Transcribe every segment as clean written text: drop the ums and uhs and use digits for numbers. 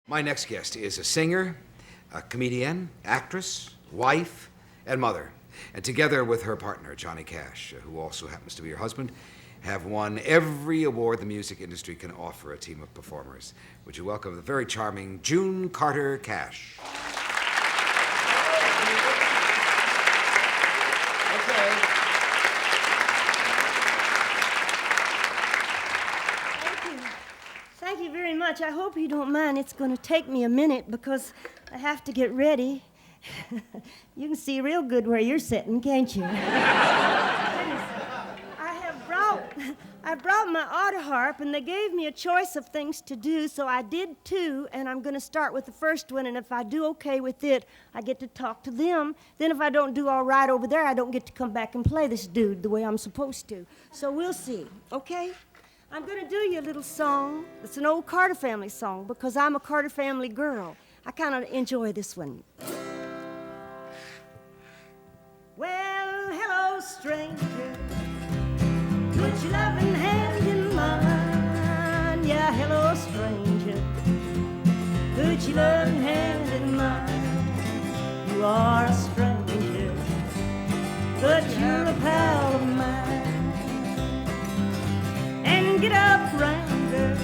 My next guest is a singer, a comedian, actress, wife, and mother. And together with her partner, Johnny Cash, who also happens to be her husband, have won every award the music industry can offer a team of performers. Would you welcome the very charming June Carter Cash? Thank you very much. I hope you don't mind. It's going to take me a minute because I have to get ready. You can see real good where you're sitting, can't you? I brought my Autoharp, and they gave me a choice of things to do, so I did two, and I'm going to start with the first one, and if I do okay with it, I get to talk to them. Then if I don't do all right over there, I don't get to come back and play this dude the way I'm supposed to. So we'll see, okay? I'm going to do you a little song. It's an old Carter family song because I'm a Carter family girl. I kind of enjoy this one. Well, hello, stranger. Put your loving hand in mine. Yeah, hello, stranger. Put your loving hand in mine. You are a stranger, but you're a pal of mine. And get up, rounder.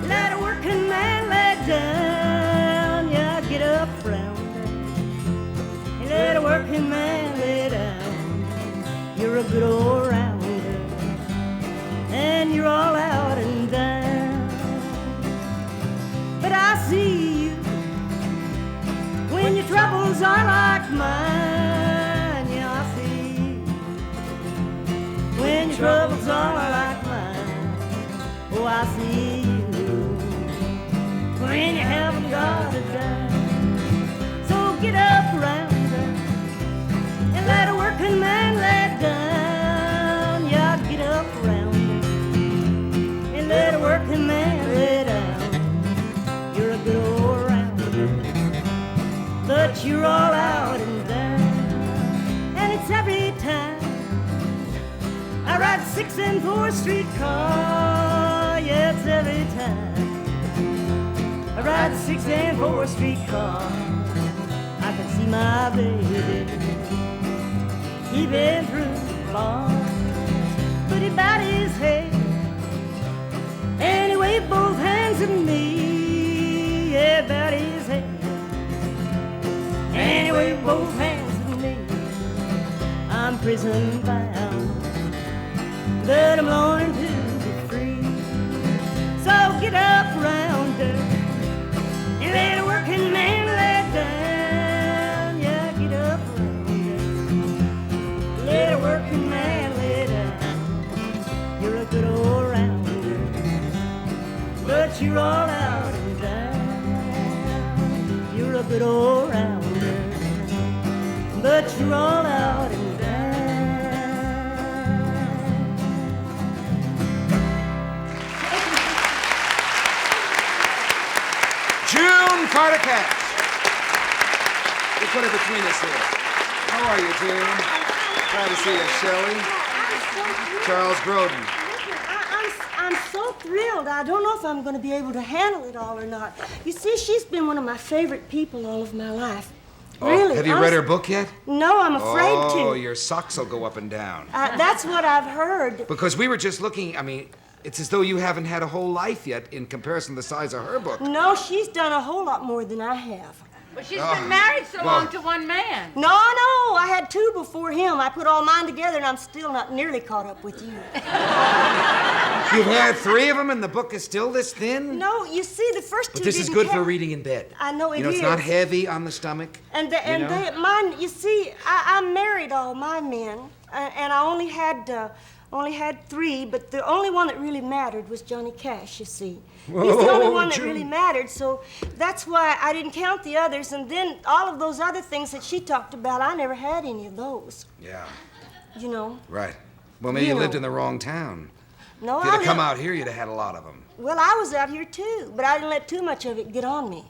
Let a working man lay down. Yeah, get up, rounder. And let a working man lay down. You're a good old rounder, and you're all out and down. But I see you when your troubles are like mine. Yeah, I see you when your troubles are like mine. Oh, I see you when you haven't got a dime. So get up, rounder, and let a working man lay down. Yeah, get up, rounder, and let a working man lay down. You're a good old rounder, but you're all out and down. And it's every time I ride 6 and 4 streetcar. Yeah, it's every time I ride 6 and 4 streetcar. I can see my baby. He been through bars, but he bowed his head and he waved both hands at me. Yeah, bowed his head and he waved both hands at me. I'm prison bound, but I'm longing to be free. So get up, rounder, and let a working man lay down. Yeah, get up, rounder, let a working man lay down. You're a good old rounder, but you're all out and down. You're a good old rounder, but you're all out and down. June Carter Cash. We put it between us here. How are you, June? Glad to see you, Shelley. Charles Grodin. I'm so thrilled. I don't know if I'm going to be able to handle it all or not. You see, she's been one of my favorite people all of my life. Really. Have you read her book yet? No, I'm afraid to. Oh, your socks will go up and down. That's what I've heard. Because we were just looking, it's as though you haven't had a whole life yet in comparison to the size of her book. No, she's done a whole lot more than I have. But she's been married so long to one man. No, I had 2 before him. I put all mine together, and I'm still not nearly caught up with you. You've had 3 of them, and the book is still this thin? No, you see, the first 2 But this is good for reading in bed. I know it is. It's not heavy on the stomach. Mine, you see, I married all my men, and I only had 3, but the only one that really mattered was Johnny Cash, you see. He's the only one that really mattered, so that's why I didn't count the others. And then all of those other things that she talked about, I never had any of those. Yeah. You know. Right. Well, maybe you lived in the wrong town. No, if you'd have come out here, you'd have had a lot of them. Well, I was out here, too, but I didn't let too much of it get on me.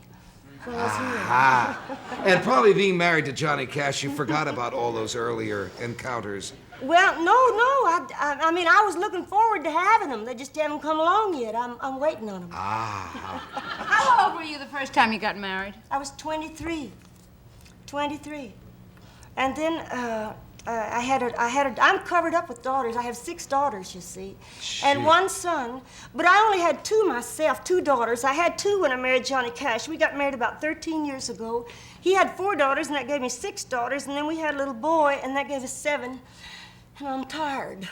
And probably being married to Johnny Cash, you forgot about all those earlier encounters. Well, no. I mean, I was looking forward to having them. They just haven't come along yet. I'm waiting on them. How old were you first time you got married? I was 23. 23. And then I'm covered up with daughters. I have 6 daughters, you see, and 1 son. But I only had 2 myself, 2 daughters. I had 2 when I married Johnny Cash. We got married about 13 years ago. He had 4 daughters, and that gave me 6 daughters. And then we had a little boy, and that gave us 7. And I'm tired.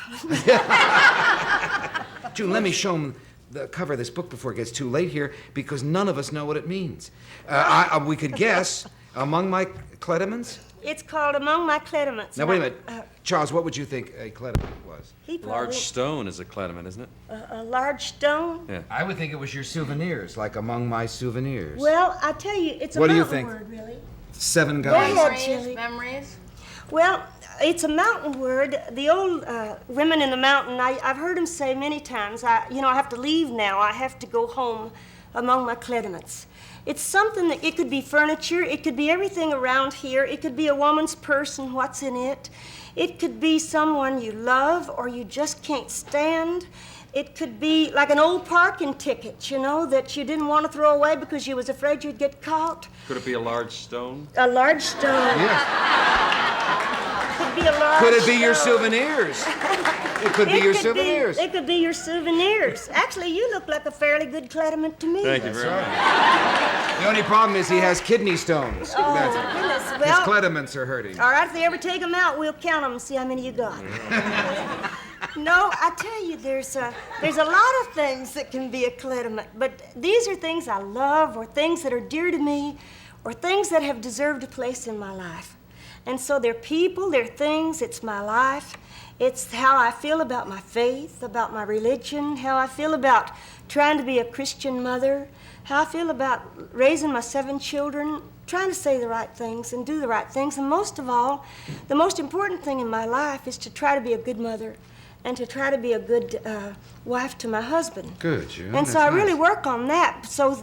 June, let me show him the cover of this book before it gets too late here, because none of us know what it means. We could guess, Among My Clediments? It's called Among My Clediments. Now, wait a minute. Charles, what would you think a clediment was? Large stone is a clediment, isn't it? A large stone? Yeah. I would think it was your souvenirs, like Among My Souvenirs. Well, I tell you, it's a What do you mountain think? word, really. 7 guys. Go ahead, Chili. Memories? Well, it's a mountain word. The old women in the mountain, I've heard them say many times, I have to leave now. I have to go home among my clediments. It's something that, it could be furniture, it could be everything around here, it could be a woman's purse and what's in it. It could be someone you love or you just can't stand. It could be like an old parking ticket, that you didn't want to throw away because you was afraid you'd get caught. Could it be a large stone? A large stone. Yes. Could be a large Could it be your stone. souvenirs? It could be your souvenirs. It could be your souvenirs. Actually, you look like a fairly good clediment to me. Thank you very much. The only problem is he has kidney stones. Oh, That's it. goodness. His Well, clediments are hurting. all right, if they ever take them out, we'll count them and see how many you got. No, I tell you, there's a lot of things that can be a clediment, but these are things I love or things that are dear to me or things that have deserved a place in my life. And so they're people, they're things, it's my life. It's how I feel about my faith, about my religion, how I feel about trying to be a Christian mother, how I feel about raising my 7 children, trying to say the right things and do the right things. And most of all, the most important thing in my life is to try to be a good mother and to try to be a good wife to my husband. Good, June. And so I really work on that. So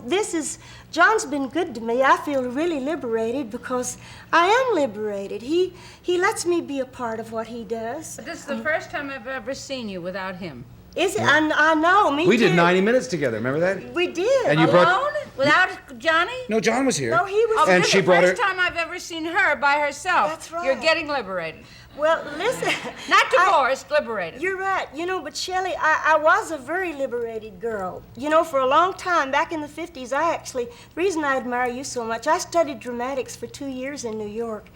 John's been good to me. I feel really liberated because I am liberated. He lets me be a part of what he does. But this is the first time I've ever seen you without him. Is it? I know, me We too. did 90 minutes together, remember that? We did. And you Alone? brought- Without Johnny? No, John was here. No, he was. Oh, And this she is the brought first her- time I've ever seen her by herself. That's right. You're getting liberated. Well, listen. Not divorced, liberated. You're right. But Shelley, I was a very liberated girl. For a long time, back in the 50s, the reason I admire you so much, I studied dramatics for 2 years in New York.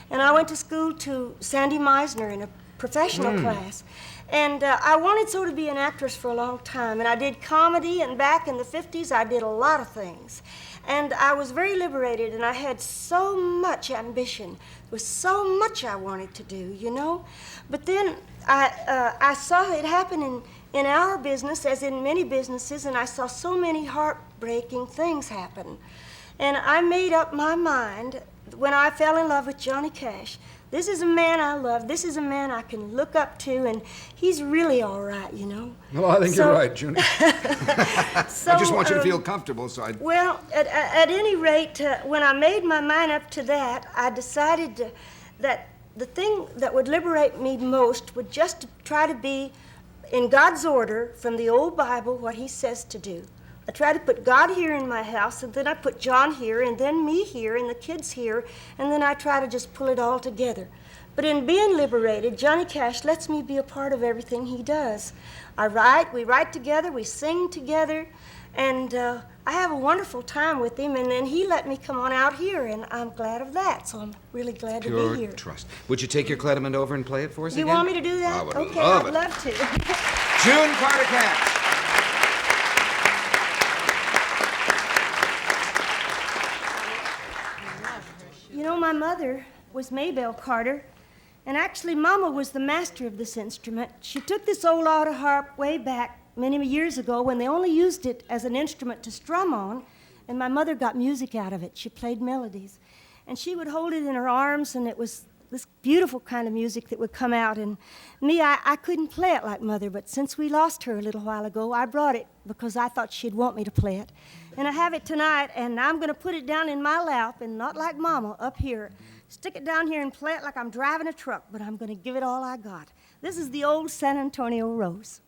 And I went to school to Sandy Meisner in a professional class. And I wanted so to be an actress for a long time. And I did comedy, and back in the 50s, I did a lot of things. And I was very liberated, and I had so much ambition. There was so much I wanted to do, But then I saw it happen in our business, as in many businesses, and I saw so many heartbreaking things happen. And I made up my mind when I fell in love with Johnny Cash. This is a man I love. This is a man I can look up to, and he's really all right, Well, I think you're right, June. So, I just want you to feel comfortable, so I... Well, at any rate, when I made my mind up to that, I decided that the thing that would liberate me most would just to try to be in God's order from the old Bible what he says to do. I try to put God here in my house, and then I put John here, and then me here, and the kids here, and then I try to just pull it all together. But in being liberated, Johnny Cash lets me be a part of everything he does. We write together, we sing together, and I have a wonderful time with him, and then he let me come on out here, and I'm glad of that, so I'm really glad to be here. Pure trust. Would you take your clediment over and play it for us You again? want me to do that? I would okay, love I'd it. love to. June Carter Cash. My mother was Maybelle Carter, and actually Mama was the master of this instrument. She took this old Autoharp way back many years ago when they only used it as an instrument to strum on, and my mother got music out of it. She played melodies. And she would hold it in her arms, and it was this beautiful kind of music that would come out. And me, I couldn't play it like Mother, but since we lost her a little while ago, I brought it because I thought she'd want me to play it. And I have it tonight, and I'm going to put it down in my lap, and not like Mama, up here. Stick it down here and play it like I'm driving a truck, but I'm going to give it all I got. This is the old San Antonio Rose.